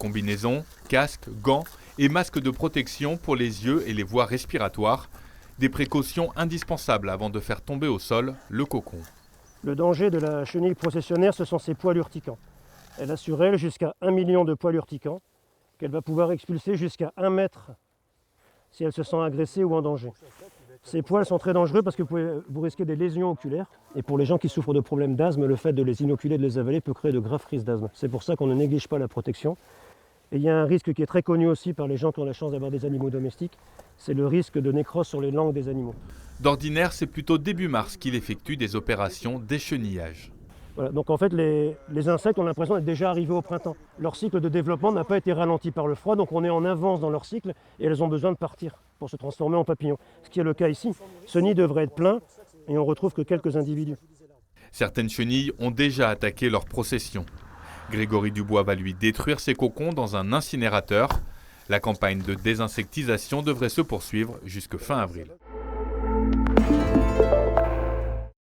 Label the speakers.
Speaker 1: Combinaisons, casques, gants et masques de protection pour les yeux et les voies respiratoires. Des précautions indispensables avant de faire tomber au sol le cocon.
Speaker 2: Le danger de la chenille processionnaire, ce sont ses poils urticants. Elle a sur elle jusqu'à 1 million de poils urticants qu'elle va pouvoir expulser jusqu'à 1 mètre si elle se sent agressée ou en danger. Ces poils sont très dangereux parce que vous risquez des lésions oculaires. Et pour les gens qui souffrent de problèmes d'asthme, le fait de les inoculer, de les avaler peut créer de graves crises d'asthme. C'est pour ça qu'on ne néglige pas la protection. Et il y a un risque qui est très connu aussi par les gens qui ont la chance d'avoir des animaux domestiques, c'est le risque de nécrose sur les langues des animaux.
Speaker 1: D'ordinaire, c'est plutôt début mars qu'il effectue des opérations d'échenillage.
Speaker 2: Voilà, donc en fait, les insectes ont l'impression d'être déjà arrivés au printemps. Leur cycle de développement n'a pas été ralenti par le froid, donc on est en avance dans leur cycle et elles ont besoin de partir pour se transformer en papillons. Ce qui est le cas ici. Ce nid devrait être plein et on retrouve que quelques individus.
Speaker 1: Certaines chenilles ont déjà attaqué leur procession. Grégory Dubois va lui détruire ses cocons dans un incinérateur. La campagne de désinsectisation devrait se poursuivre jusque fin avril.